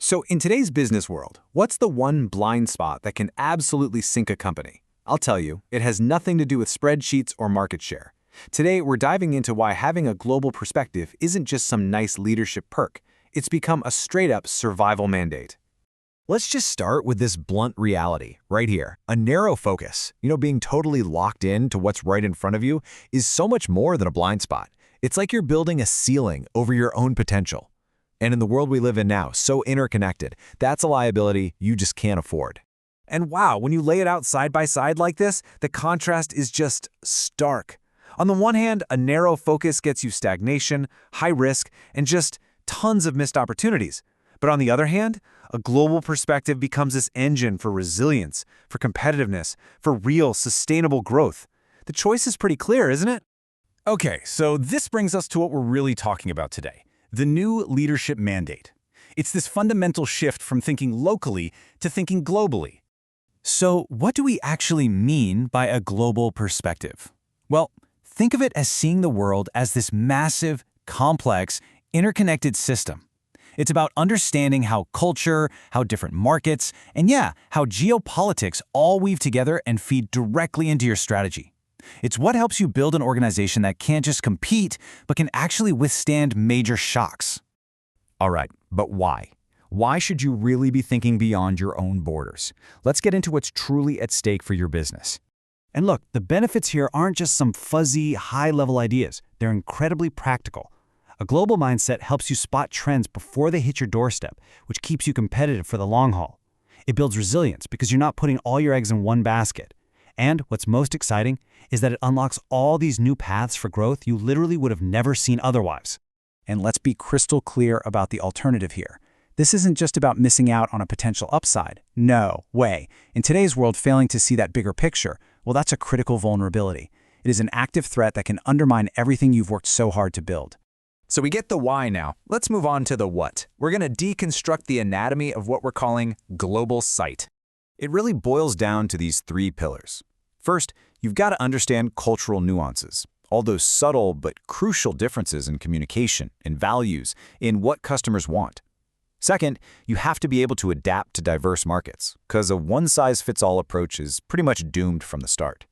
So in today's business world, what's the one blind spot that can absolutely sink a company? I'll tell you, it has nothing to do with spreadsheets or market share. Today, we're diving into why having a global perspective isn't just some nice leadership perk. It's become a straight-up survival mandate. Let's just start with this blunt reality, right here. A narrow focus, being totally locked in to what's right in front of you, is so much more than a blind spot. It's like you're building a ceiling over your own potential. And in the world we live in now, so interconnected, that's a liability you just can't afford. And wow, when you lay it out side by side like this, the contrast is just stark. On the one hand, a narrow focus gets you stagnation, high risk, and just tons of missed opportunities. But on the other hand, a global perspective becomes this engine for resilience, for competitiveness, for real, sustainable growth. The choice is pretty clear, isn't it? Okay, so this brings us to what we're really talking about today, the new leadership mandate. It's this fundamental shift from thinking locally to thinking globally. So what do we actually mean by a global perspective? Well, think of it as seeing the world as this massive, complex, interconnected system. It's about understanding how culture, how different markets, and how geopolitics all weave together and feed directly into your strategy. It's what helps you build an organization that can't just compete, but can actually withstand major shocks. All right, but why? Why should you really be thinking beyond your own borders? Let's get into what's truly at stake for your business. And look, the benefits here aren't just some fuzzy, high-level ideas. They're incredibly practical. A global mindset helps you spot trends before they hit your doorstep, which keeps you competitive for the long haul. It builds resilience because you're not putting all your eggs in one basket. And what's most exciting is that it unlocks all these new paths for growth you literally would have never seen otherwise. And let's be crystal clear about the alternative here. This isn't just about missing out on a potential upside. No way. In today's world, failing to see that bigger picture, well, that's a critical vulnerability. It is an active threat that can undermine everything you've worked so hard to build. So we get the why now. Let's move on to the what. We're going to deconstruct the anatomy of what we're calling global sight. It really boils down to these three pillars. First, you've got to understand cultural nuances, all those subtle but crucial differences in communication, in values, in what customers want. Second, you have to be able to adapt to diverse markets, because a one-size-fits-all approach is pretty much doomed from the start.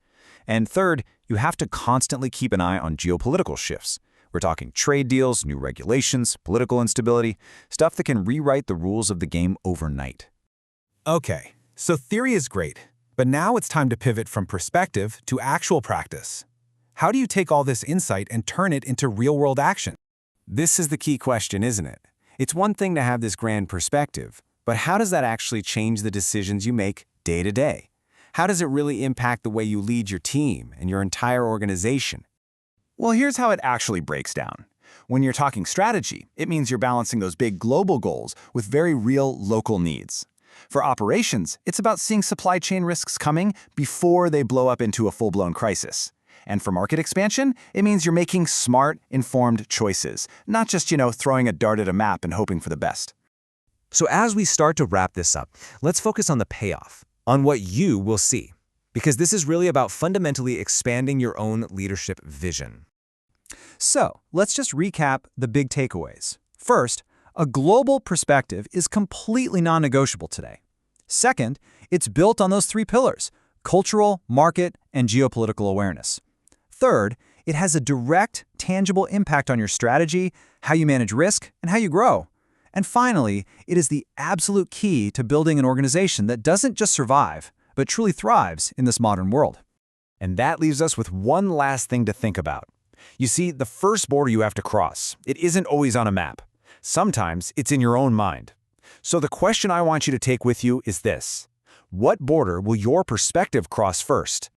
And third, you have to constantly keep an eye on geopolitical shifts. We're talking trade deals, new regulations, political instability, stuff that can rewrite the rules of the game overnight. Okay, so theory is great, but now it's time to pivot from perspective to actual practice. How do you take all this insight and turn it into real-world action? This is the key question, isn't it? It's one thing to have this grand perspective, but how does that actually change the decisions you make day to day? How does it really impact the way you lead your team and your entire organization? Well, here's how it actually breaks down. When you're talking strategy, it means you're balancing those big global goals with very real local needs. For operations, it's about seeing supply chain risks coming before they blow up into a full-blown crisis. And for market expansion, it means you're making smart, informed choices, not just, throwing a dart at a map and hoping for the best. So as we start to wrap this up, let's focus on the payoff, on what you will see, because this is really about fundamentally expanding your own leadership vision. So, let's just recap the big takeaways. First, a global perspective is completely non-negotiable today. Second, it's built on those three pillars: cultural, market, and geopolitical awareness. Third, it has a direct, tangible impact on your strategy, how you manage risk, and how you grow. And finally, it is the absolute key to building an organization that doesn't just survive, but truly thrives in this modern world. And that leaves us with one last thing to think about. You see, the first border you have to cross, it isn't always on a map. Sometimes it's in your own mind. So the question I want you to take with you is this: what border will your perspective cross first?